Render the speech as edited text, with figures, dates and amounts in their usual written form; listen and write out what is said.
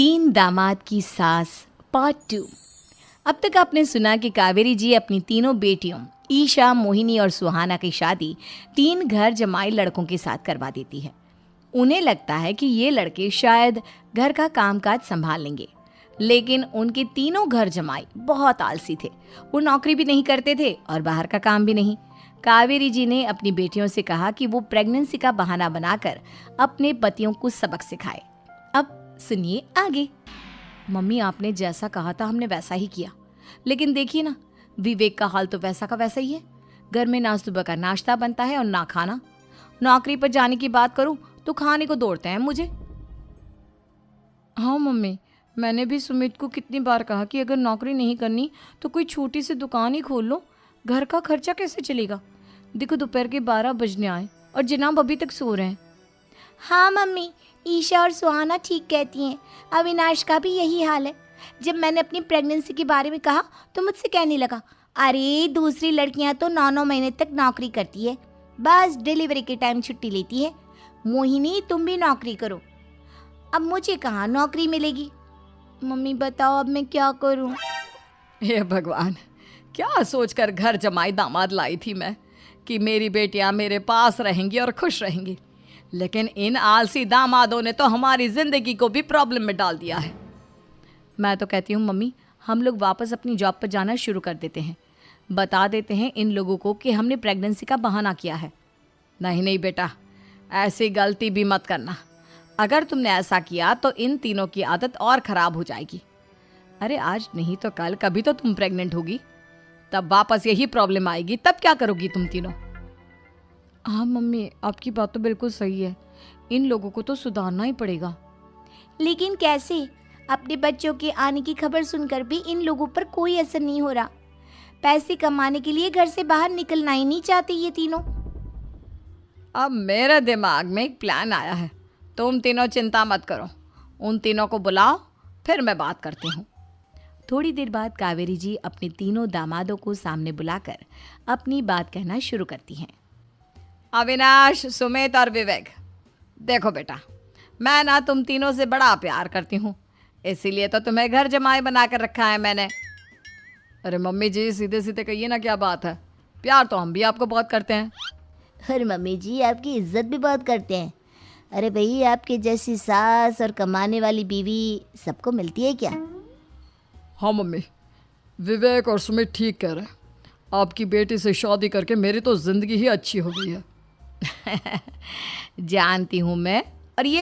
तीन दामाद की सास पार्ट 2। अब तक आपने सुना कि कावेरी जी अपनी तीनों बेटियों ईशा, मोहिनी और सुहाना की शादी 3 घर जमाई लड़कों के साथ करवा देती है। उन्हें लगता है कि ये लड़के शायद घर का कामकाज संभाल लेंगे, लेकिन उनके तीनों घर जमाई बहुत आलसी थे। वो नौकरी भी नहीं करते थे और बाहर का काम भी नहीं। कावेरी जी ने अपनी बेटियों से कहा कि वो प्रेगनेंसी का बहाना बनाकर अपने पतियों को सबक सिखाए। अब सुनिए आगे। मम्मी, आपने जैसा कहा था हमने वैसा ही किया, लेकिन देखिए ना, विवेक का हाल तो वैसा का वैसा ही है। घर में ना सुबह का नाश्ता बनता है और ना खाना। नौकरी पर जाने की बात करूं तो खाने को दौड़ते हैं मुझे। हाँ मम्मी, मैंने भी सुमित को कितनी बार कहा कि अगर नौकरी नहीं करनी तो कोई छोटी सी दुकान ही खोल लो, घर का खर्चा कैसे चलेगा। देखो दोपहर के 12 बजने आए और जनाब अभी तक सो रहे हैं। हाँ मम्मी, ईशा और सुहाना ठीक कहती हैं। अविनाश का भी यही हाल है। जब मैंने अपनी प्रेगनेंसी के बारे में कहा तो मुझसे कहने लगा, अरे दूसरी लड़कियां तो 9-9 महीने तक नौकरी करती है, बस डिलीवरी के टाइम छुट्टी लेती है। मोहिनी, तुम भी नौकरी करो। अब मुझे कहाँ नौकरी मिलेगी। मम्मी बताओ अब मैं क्या करूँ। हे भगवान, क्या सोचकर घर जमाई दामाद लाई थी मैं कि मेरी बेटियां मेरे पास रहेंगी और खुश रहेंगी, लेकिन इन आलसी दामादों ने तो हमारी जिंदगी को भी प्रॉब्लम में डाल दिया है। मैं तो कहती हूँ मम्मी, हम लोग वापस अपनी जॉब पर जाना शुरू कर देते हैं। बता देते हैं इन लोगों को कि हमने प्रेगनेंसी का बहाना किया है। नहीं नहीं बेटा, ऐसी गलती भी मत करना। अगर तुमने ऐसा किया तो इन तीनों की आदत और ख़राब हो जाएगी। अरे आज नहीं तो कल कभी तो तुम प्रेग्नेंट होगी, तब वापस यही प्रॉब्लम आएगी। तब क्या करोगी तुम तीनों। हाँ मम्मी, आपकी बात तो बिल्कुल सही है। इन लोगों को तो सुधारना ही पड़ेगा। लेकिन कैसे? अपने बच्चों के आने की खबर सुनकर भी इन लोगों पर कोई असर नहीं हो रहा। पैसे कमाने के लिए घर से बाहर निकलना ही नहीं चाहते ये तीनों। अब मेरे दिमाग में एक प्लान आया है। तुम तीनों चिंता मत करो, उन तीनों को बुलाओ, फिर मैं बात करती हूँ। थोड़ी देर बाद कावेरी जी अपने तीनों दामादों को सामने बुलाकर अपनी बात कहना शुरू करती हैं। अविनाश, सुमित और विवेक, देखो बेटा, मैं ना तुम तीनों से बड़ा प्यार करती हूँ, इसीलिए तो तुम्हें घर जमाई बना कर रखा है मैंने। अरे मम्मी जी, सीधे सीधे कहिए ना, क्या बात है। प्यार तो हम भी आपको बहुत करते हैं। अरे मम्मी जी, आपकी इज्जत भी बहुत करते हैं। अरे भाई, आपके जैसी सास और कमाने वाली बीवी सबको मिलती है क्या? हाँ मम्मी, विवेक और सुमित ठीक कह रहे हैं। आपकी बेटी से शादी करके मेरी तो ज़िंदगी ही अच्छी हो गई है। जानती हूँ मैं,